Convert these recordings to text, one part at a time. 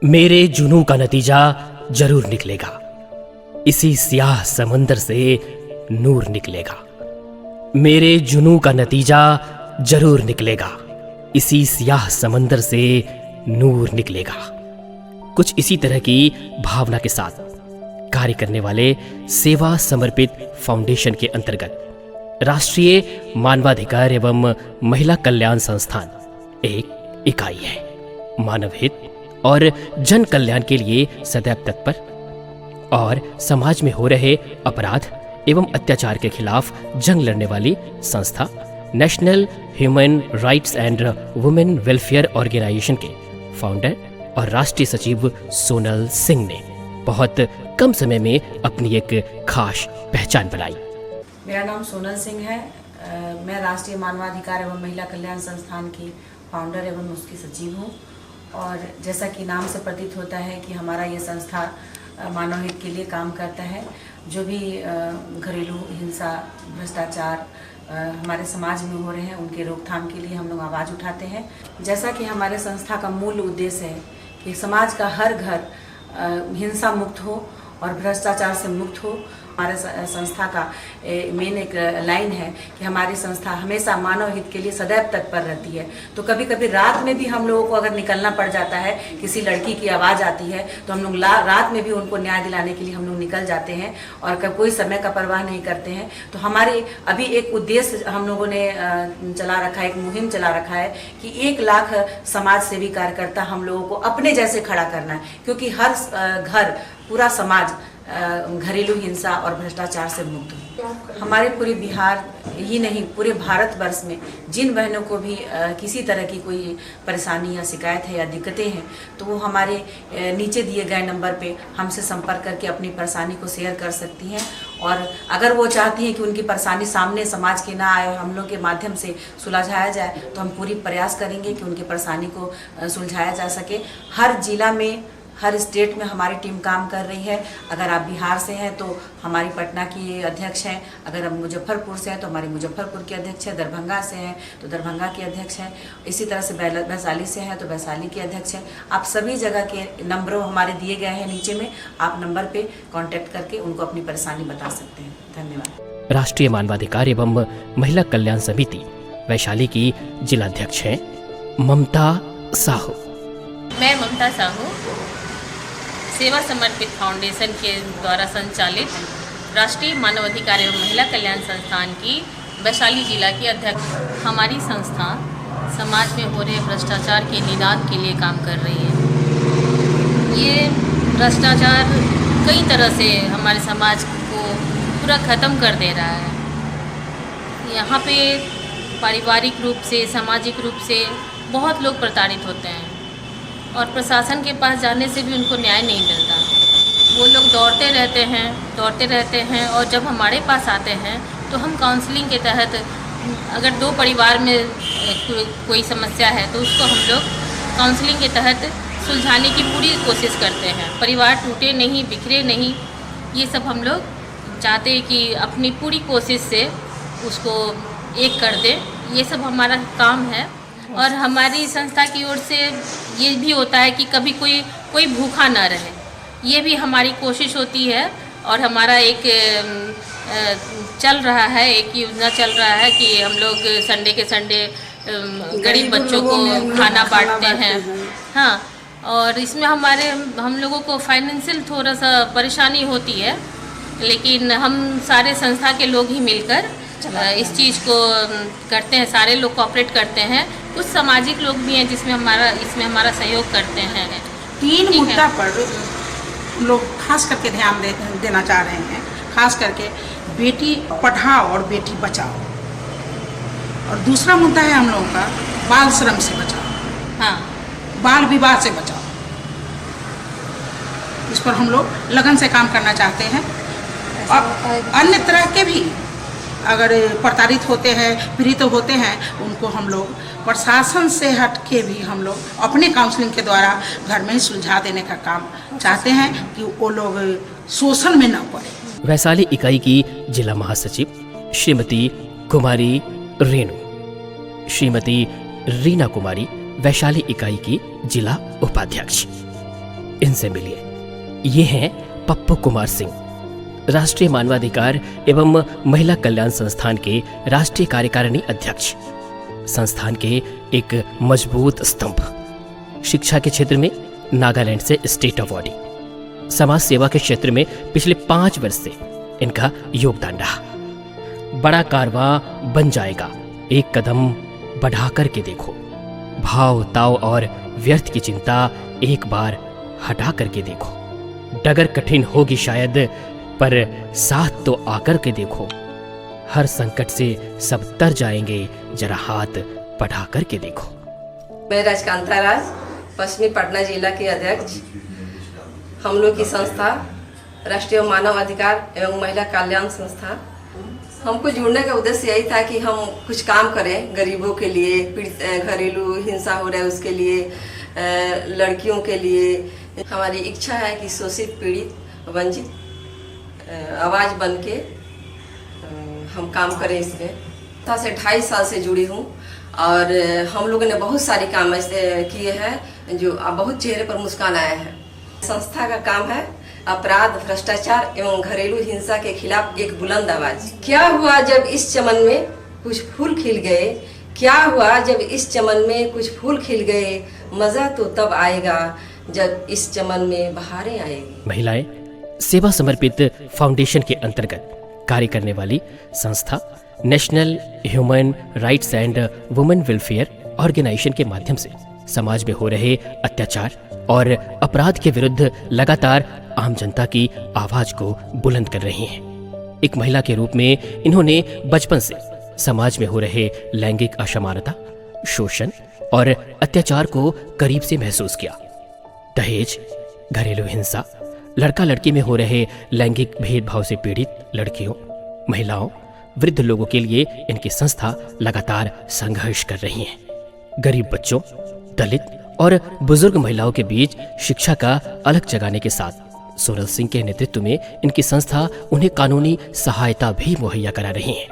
मेरे जुनून का नतीजा जरूर निकलेगा। इसी स्याह समंदर से नूर निकलेगा। मेरे जुनून का नतीजा जरूर निकलेगा। इसी स्याह समंदर से नूर निकलेगा। कुछ इसी तरह की भावना के साथ कार्य करने वाले सेवा समर्पित फाउंडेशन के अंतर्गत राष्ट्रीय मानवाधिकार एवं महिला कल्याण संस्थान एक इकाई है। मानव हित और जन कल्याण के लिए सदैव तत्पर और समाज में हो रहे अपराध एवं अत्याचार के खिलाफ जंग लड़ने वाली संस्था National Human Rights and Women Welfare Organisation के फाउंडर और राष्ट्रीय सचिव सोनल सिंह ने बहुत कम समय में अपनी एक खास पहचान बनाई। मेरा नाम सोनल सिंह है। मैं राष्ट्रीय मानवाधिकार एवं महिला कल्याण संस्थान की फाउंडर एवं उसकी सचिव हूँ। और जैसा कि नाम से प्रतीत होता है कि हमारा ये संस्था मानव हित के लिए काम करता है। जो भी घरेलू हिंसा, भ्रष्टाचार हमारे समाज में हो रहे हैं, उनके रोकथाम के लिए हम लोग आवाज़ उठाते हैं। जैसा कि हमारे संस्था का मूल उद्देश्य है कि समाज का हर घर हिंसा मुक्त हो और भ्रष्टाचार से मुक्त हो। हमारे संस्था का मेन एक लाइन है कि हमारी संस्था हमेशा मानव हित के लिए सदैव तत्पर रहती है। तो कभी कभी रात में भी हम लोगों को अगर निकलना पड़ जाता है, किसी लड़की की आवाज़ आती है तो हम लोग रात में भी उनको न्याय दिलाने के लिए हम लोग निकल जाते हैं और कोई समय का परवाह नहीं करते हैं। तो हमारे अभी एक उद्देश्य हम लोगों ने चला रखा है, एक मुहिम चला रखा है कि 1 लाख समाज सेवी कार्यकर्ता हम लोगों को अपने जैसे खड़ा करना है, क्योंकि हर घर, पूरा समाज घरेलू हिंसा और भ्रष्टाचार से मुक्त हो। हमारे पूरे बिहार ही नहीं, पूरे भारतवर्ष में जिन बहनों को भी किसी तरह की कोई परेशानी या शिकायत है या दिक्कतें हैं, तो वो हमारे नीचे दिए गए नंबर पे हमसे संपर्क करके अपनी परेशानी को शेयर कर सकती हैं। और अगर वो चाहती हैं कि उनकी परेशानी सामने समाज के ना आए और हम लोग के माध्यम से सुलझाया जाए, तो हम पूरी प्रयास करेंगे कि उनकी परेशानी को सुलझाया जा सके। हर जिला में, हर स्टेट में हमारी टीम काम कर रही है। अगर आप बिहार से हैं तो हमारी पटना की अध्यक्ष हैं, अगर आप मुजफ्फरपुर से हैं तो हमारी मुजफ्फरपुर की अध्यक्ष है, दरभंगा से हैं तो दरभंगा की अध्यक्ष हैं, इसी तरह से वैशाली से हैं तो वैशाली की अध्यक्ष हैं। आप सभी जगह के नंबरों हमारे दिए गए हैं नीचे में, आप नंबर पे कांटेक्ट करके उनको अपनी परेशानी बता सकते हैं। धन्यवाद। राष्ट्रीय मानवाधिकार एवं महिला कल्याण समिति वैशाली की जिलाध्यक्ष हैं ममता साहू। मैं ममता साहू, सेवा समर्पित फाउंडेशन के द्वारा संचालित राष्ट्रीय मानवाधिकार एवं महिला कल्याण संस्थान की वैशाली जिला की अध्यक्ष। हमारी संस्था समाज में हो रहे भ्रष्टाचार के निदान के लिए काम कर रही है। ये भ्रष्टाचार कई तरह से हमारे समाज को पूरा ख़त्म कर दे रहा है। यहाँ पे पारिवारिक रूप से, सामाजिक रूप से बहुत लोग प्रताड़ित होते हैं और प्रशासन के पास जाने से भी उनको न्याय नहीं मिलता। वो लोग दौड़ते रहते हैं और जब हमारे पास आते हैं तो हम काउंसलिंग के तहत, अगर 2 परिवार में कोई समस्या है तो उसको हम लोग काउंसलिंग के तहत सुलझाने की पूरी कोशिश करते हैं। परिवार टूटे नहीं, बिखरे नहीं, ये सब हम लोग चाहते हैं कि अपनी पूरी कोशिश से उसको एक कर दें। ये सब हमारा काम है। और हमारी संस्था की ओर से ये भी होता है कि कभी कोई भूखा ना रहे, ये भी हमारी कोशिश होती है। और हमारा एक चल रहा है, एक योजना चल रहा है कि हम लोग संडे के संडे गरीब बच्चों को खाना बांटते हैं। हाँ, और इसमें हम लोगों को फाइनेंशियल थोड़ा सा परेशानी होती है, लेकिन हम सारे संस्था के लोग ही मिलकर इस चीज़ को करते हैं। सारे लोग कोऑपरेट करते हैं। कुछ सामाजिक लोग भी हैं इसमें हमारा सहयोग करते हैं। 3 मुद्दा पर लोग खास करके ध्यान देना चाह रहे हैं। खास करके बेटी पढ़ाओ और बेटी बचाओ। और दूसरा मुद्दा है हम लोगों का बाल श्रम से बचाओ। हाँ, बाल विवाह से बचाओ। इस पर हम लोग लगन से काम करना चाहते हैं। और अन्य तरह के भी अगर प्रताड़ित होते हैं, पीड़ित होते हैं, उनको हम लोग प्रशासन से हट के भी हम लोग अपने काउंसलिंग के द्वारा घर में ही सुलझा देने का काम चाहते हैं कि वो लोग शोषण में न पड़े। वैशाली इकाई की जिला महासचिव श्रीमती कुमारी रेणु, श्रीमती रीना कुमारी वैशाली इकाई की जिला उपाध्यक्ष। इनसे मिलिए। ये हैं पप्पू कुमार सिंह, राष्ट्रीय मानवाधिकार एवं महिला कल्याण संस्थान के राष्ट्रीय कार्यकारिणी अध्यक्ष, संस्थान के एक मजबूत स्तंभ। शिक्षा के क्षेत्र में नागालैंड से स्टेट अवॉर्डी। समाज सेवा के क्षेत्र में पिछले 5 वर्ष से इनका योगदान रहा। बड़ा कारवां बन जाएगा, एक कदम बढ़ा करके देखो। भाव ताव और व्यर्थ की चिंता एक बार हटा करके देखो। डगर कठिन होगी शायद, पर साथ तो आकर के देखो। हर संकट से सब तर जाएंगे, जरा हाथ बढ़ा करके देखो। मैं राजकांता राज, पश्चिमी पटना जिला के अध्यक्ष। हम लोग की संस्था राष्ट्रीय मानव अधिकार एवं महिला कल्याण संस्था, हमको जुड़ने का उद्देश्य यही था कि हम कुछ काम करें गरीबों के लिए, पीड़ित घरेलू हिंसा हो रहा है उसके लिए, लड़कियों के लिए। हमारी इच्छा है कि शोषित, पीड़ित, वंचित आवाज़ बन के हम काम करें इसमें। संस्था से 2.5 साल से जुड़ी हूँ और हम लोगों ने बहुत सारे काम ऐसे किए हैं जो बहुत चेहरे पर मुस्कान आया है। संस्था का काम है अपराध, भ्रष्टाचार एवं घरेलू हिंसा के खिलाफ एक बुलंद आवाज। क्या हुआ जब इस चमन में कुछ फूल खिल गए, क्या हुआ जब इस चमन में कुछ फूल खिल गए, मजा तो तब आएगा जब इस चमन में बहारें आएगी। महिलाएं सेवा समर्पित फाउंडेशन के अंतर्गत कार्य करने वाली संस्था National Human Rights and Women Welfare Organisation के माध्यम से समाज में हो रहे अत्याचार और अपराध के विरुद्ध लगातार आम जनता की आवाज को बुलंद कर रही हैं। एक महिला के रूप में इन्होंने बचपन से समाज में हो रहे लैंगिक असमानता, शोषण और अत्याचार को करीब से महसूस किया। दहेज, घरेलू हिंसा, लड़का लड़की में हो रहे लैंगिक भेदभाव से पीड़ित लड़कियों, महिलाओं, वृद्ध लोगों के लिए इनकी संस्था लगातार संघर्ष कर रही है। गरीब बच्चों, दलित और बुजुर्ग महिलाओं के बीच शिक्षा का अलग जगाने के साथ सोनल सिंह के नेतृत्व में इनकी संस्था उन्हें कानूनी सहायता भी मुहैया करा रही है।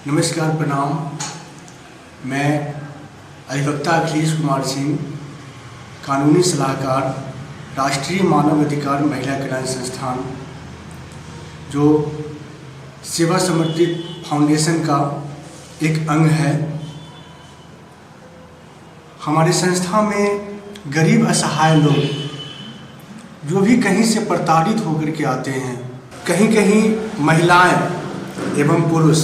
नमस्कार, प्रणाम। मैं अधिवक्ता अखिलेश कुमार सिंह, कानूनी सलाहकार, राष्ट्रीय मानव अधिकार महिला कल्याण संस्थान, जो सेवा समर्पित फाउंडेशन का एक अंग है। हमारी संस्था में गरीब असहाय लोग जो भी कहीं से प्रताड़ित होकर के आते हैं, कहीं कहीं महिलाएं एवं पुरुष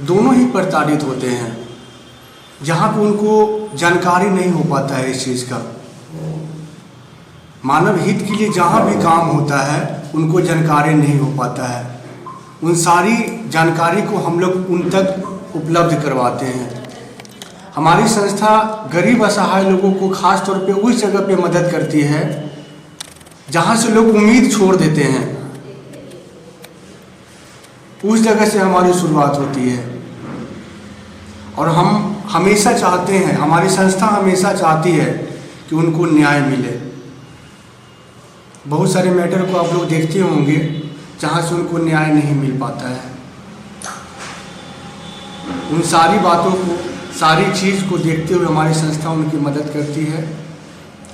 दोनों ही प्रताड़ित होते हैं, जहाँ पर उनको जानकारी नहीं हो पाता है इस चीज़ का। मानव हित के लिए जहाँ भी काम होता है उनको जानकारी नहीं हो पाता है। उन सारी जानकारी को हम लोग उन तक उपलब्ध करवाते हैं। हमारी संस्था गरीब असहाय लोगों को खास तौर पे उस जगह पे मदद करती है जहाँ से लोग उम्मीद छोड़ देते हैं। उस जगह से हमारी शुरुआत होती है और हम हमेशा चाहते हैं, हमारी संस्था हमेशा चाहती है कि उनको न्याय मिले। बहुत सारे मैटर को आप लोग देखते होंगे जहाँ से उनको न्याय नहीं मिल पाता है। उन सारी बातों को, सारी चीज़ को देखते हुए हमारी संस्था उनकी मदद करती है,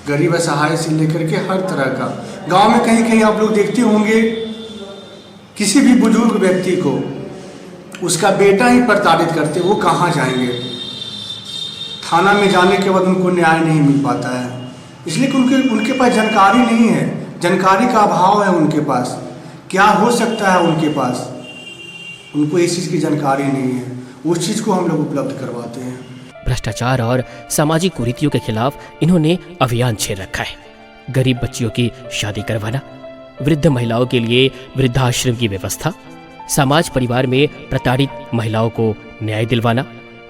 गरीब असहाय से लेकर के हर तरह का। गांव में कहीं कहीं आप लोग देखते होंगे किसी भी बुजुर्ग व्यक्ति को उसका बेटा ही प्रताड़ित करते, वो कहाँ जाएंगे? थाना में जाने के बाद उनको न्याय नहीं मिल पाता है, इसलिए कि उनके पास जानकारी नहीं है, जानकारी का अभाव है उनके पास। क्या हो सकता है उनके पास, उनको इस चीज़ की जानकारी नहीं है। उस चीज़ को हम लोग उपलब्ध करवाते हैं। भ्रष्टाचार और सामाजिक कुरीतियों के खिलाफ इन्होंने अभियान छेड़ रखा है। गरीब बच्चियों की शादी करवाना, वृद्ध महिलाओं के लिए वृद्धाश्रम की व्यवस्था, समाज परिवार में प्रताड़ित महिलाओं को न्याय दिलवाना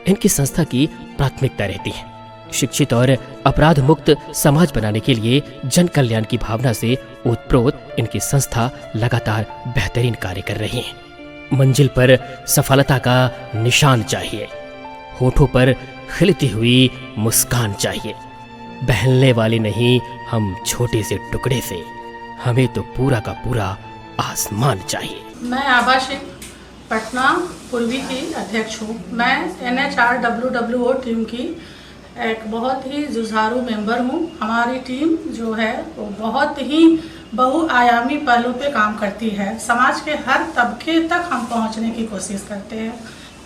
इनकी संस्था की प्राथमिकता रहती है। शिक्षित और अपराध मुक्त समाज बनाने के लिए जन कल्याण की भावना से ओतप्रोत इनकी संस्था लगातार बेहतरीन कार्य कर रही है। मंजिल पर सफलता का निशान चाहिए, होठों पर खिलती हुई मुस्कान चाहिए। बहलने वाले नहीं हम छोटे से टुकड़े से, हमें तो पूरा का पूरा आसमान चाहिए। मैं आभा सिंह, पटना पूर्वी की अध्यक्ष हूँ। मैं NHRWWO टीम की एक बहुत ही जुझारू मेंबर हूँ। हमारी टीम जो है वो बहुत ही बहुआयामी पहलू पे काम करती है। समाज के हर तबके तक हम पहुँचने की कोशिश करते हैं।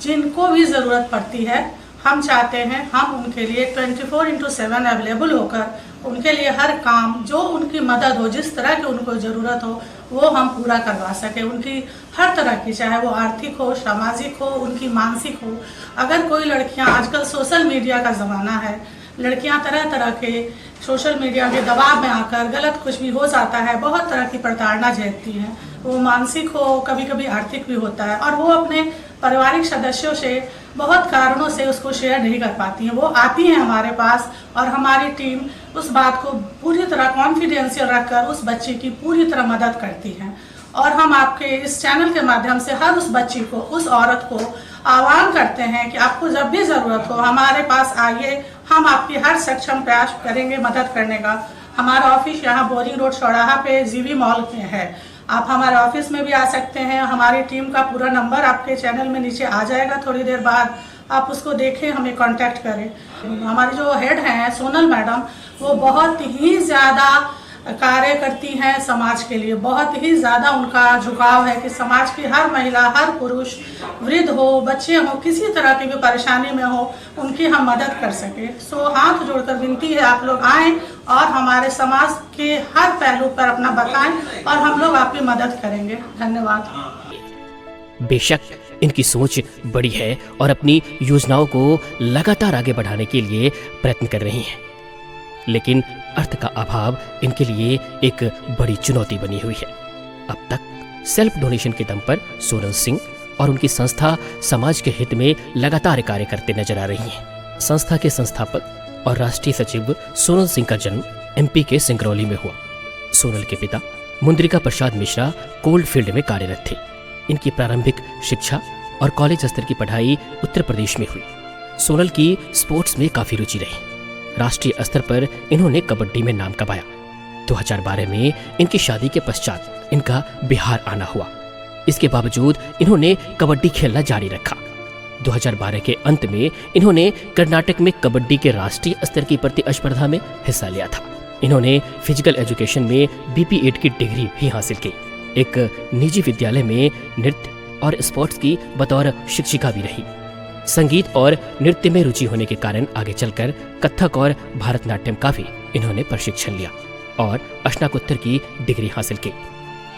जिनको भी ज़रूरत पड़ती है हम चाहते हैं हम उनके लिए 24/7 अवेलेबल होकर उनके लिए हर काम जो उनकी मदद हो, जिस तरह की उनको ज़रूरत हो वो हम पूरा करवा सकें। उनकी हर तरह की, चाहे वो आर्थिक हो, सामाजिक हो, उनकी मानसिक हो। अगर कोई लड़कियां, आजकल सोशल मीडिया का ज़माना है, लड़कियां तरह तरह के सोशल मीडिया के दबाव में आकर गलत कुछ भी हो जाता है, बहुत तरह की प्रताड़ना झेलती हैं। वो मानसिक हो, कभी कभी आर्थिक भी होता है, और वो अपने पारिवारिक सदस्यों से बहुत कारणों से उसको शेयर नहीं कर पाती हैं। वो आती हैं हमारे पास और हमारी टीम उस बात को पूरी तरह कॉन्फिडेंशियल रखकर उस बच्ची की पूरी तरह मदद करती हैं। और हम आपके इस चैनल के माध्यम से हर उस बच्ची को, उस औरत को आह्वान करते हैं कि आपको जब भी ज़रूरत हो हमारे पास आइए, हम आपकी हर सक्षम प्रयास करेंगे मदद करने का। हमारा ऑफिस यहाँ बोरिंग रोड चौराहा पे जीवी मॉल में है। आप हमारे ऑफिस में भी आ सकते हैं। हमारी टीम का पूरा नंबर आपके चैनल में नीचे आ जाएगा थोड़ी देर बाद, आप उसको देखें, हमें कांटेक्ट करें। हमारी जो हेड हैं सोनल मैडम, वो बहुत ही ज़्यादा कार्य करती हैं समाज के लिए। बहुत ही ज़्यादा उनका झुकाव है कि समाज की हर महिला, हर पुरुष, वृद्ध हो, बच्चे हो, किसी तरह की भी परेशानी में हो, उनकी हम मदद कर सके। सो हाथ जोड़कर विनती है आप लोग आएँ और हमारे समाज के हर पहलू पर अपना बताएं और हम लोग आपकी मदद करेंगे। धन्यवाद। बेशक इनकी सोच बड़ी है और अपनी योजनाओं को लगातार आगे बढ़ाने के लिए प्रयत्न कर रही हैं, लेकिन अर्थ का अभाव इनके लिए एक बड़ी चुनौती बनी हुई है। अब तक सेल्फ डोनेशन के दम पर सोनल सिंह और उनकी संस्था समाज के हित में लगातार कार्य करते नजर आ रही हैं। संस्था के संस्थापक और राष्ट्रीय सचिव सोनल सिंह का जन्म एमपी के सिंगरौली में हुआ। सोनल के पिता मुंद्रिका प्रसाद मिश्रा कोल फील्ड में कार्यरत थे। इनकी प्रारंभिक शिक्षा और कॉलेज स्तर की पढ़ाई उत्तर प्रदेश में हुई। सोनल की स्पोर्ट्स में काफी रुचि रही। राष्ट्रीय स्तर पर इन्होंने कबड्डी में नाम कमाया। 2012 में इनकी शादी के पश्चात इनका बिहार आना हुआ। इसके बावजूद इन्होंने कबड्डी खेलना जारी रखा। 2012 के अंत में इन्होंने कर्नाटक में कबड्डी के राष्ट्रीय स्तर की प्रतिस्पर्धा में हिस्सा लिया था। इन्होंने फिजिकल एजुकेशन में BP8 की डिग्री भी हासिल की। एक निजी विद्यालय में नृत्य और स्पोर्ट्स की बतौर शिक्षिका भी रही। संगीत और नृत्य में रुचि होने के कारण आगे चलकर कथक और भारतनाट्यम का भी इन्होंने प्रशिक्षण लिया और स्नातकोत्तर की डिग्री हासिल की।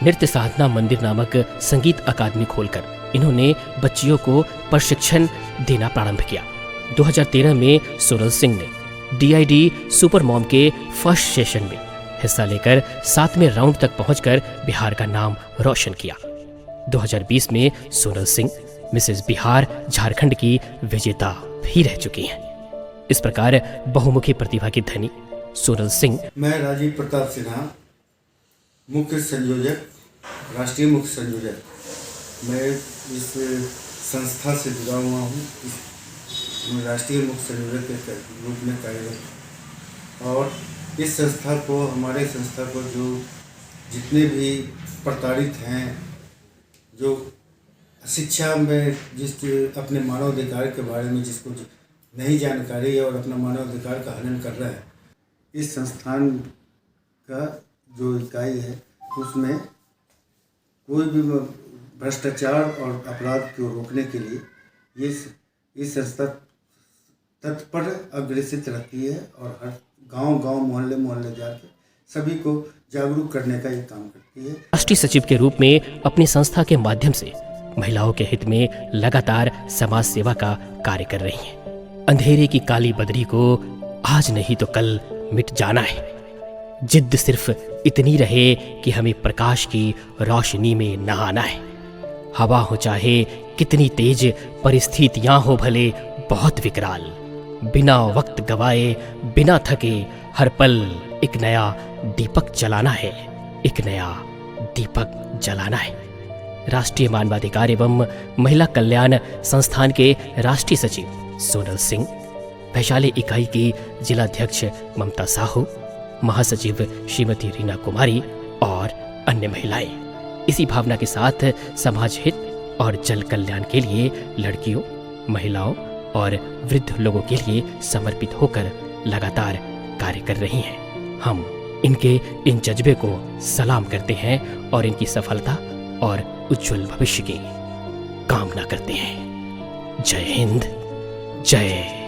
नृत्य साधना मंदिर नामक संगीत अकादमी खोलकर इन्होंने बच्चियों को प्रशिक्षण देना प्रारंभ किया। 2013 में सोनल सिंह ने DID सुपर मॉम के फर्स्ट सेशन में हिस्सा लेकर 7वें राउंड तक पहुंचकर बिहार का नाम रोशन किया। 2020 में सोनल सिंह मिसेस बिहार झारखंड की विजेता भी रह चुकी हैं। इस प्रकार बहुमुखी प्रतिभा की धनी सोनल सिंह। मैं राजीव प्रताप सिन्हा, मुख्य संयोजक, राष्ट्रीय मुख्य संयोजक। मैं इस संस्था से जुड़ा हुआ हूँ। मैं राष्ट्रीय मुख्य संयोजक के रूप में कार्यरत, और इस संस्था को, हमारे संस्था को जो जितने भी प्रताड़ित हैं, जो शिक्षा में जिस अपने मानवाधिकार के बारे में जिसको नहीं जानकारी है और अपना मानवाधिकार का हनन कर रहा है, इस संस्थान का जो इकाई है उसमें कोई भी भ्रष्टाचार और अपराध को रोकने के लिए ये संस्था तत्पर अग्रसित रहती है और हर गांव-गांव, मोहल्ले जाकर सभी को जागरूक करने का ये काम करती है। राष्ट्रीय सचिव के रूप में अपनी संस्था के माध्यम से महिलाओं के हित में लगातार समाज सेवा का कार्य कर रही हैं। अंधेरे की काली बदरी को आज नहीं तो कल मिट जाना है। जिद्द सिर्फ इतनी रहे कि हमें प्रकाश की रोशनी में नहाना है। हवा हो चाहे कितनी तेज, परिस्थितियां हो भले बहुत विकराल, बिना वक्त गवाए, बिना थके, हर पल एक नया दीपक जलाना है, एक नया दीपक जलाना है। राष्ट्रीय मानवाधिकार एवं महिला कल्याण संस्थान के राष्ट्रीय सचिव सोनल सिंह, वैशाली इकाई की जिलाध्यक्ष ममता साहू, महासचिव श्रीमती रीना कुमारी और अन्य महिलाएं इसी भावना के साथ समाज हित और जल कल्याण के लिए लड़कियों, महिलाओं और वृद्ध लोगों के लिए समर्पित होकर लगातार कार्य कर रही हैं। हम इनके इन जज्बे को सलाम करते हैं और इनकी सफलता और उज्जवल भविष्य की कामना करते हैं। जय हिंद, जय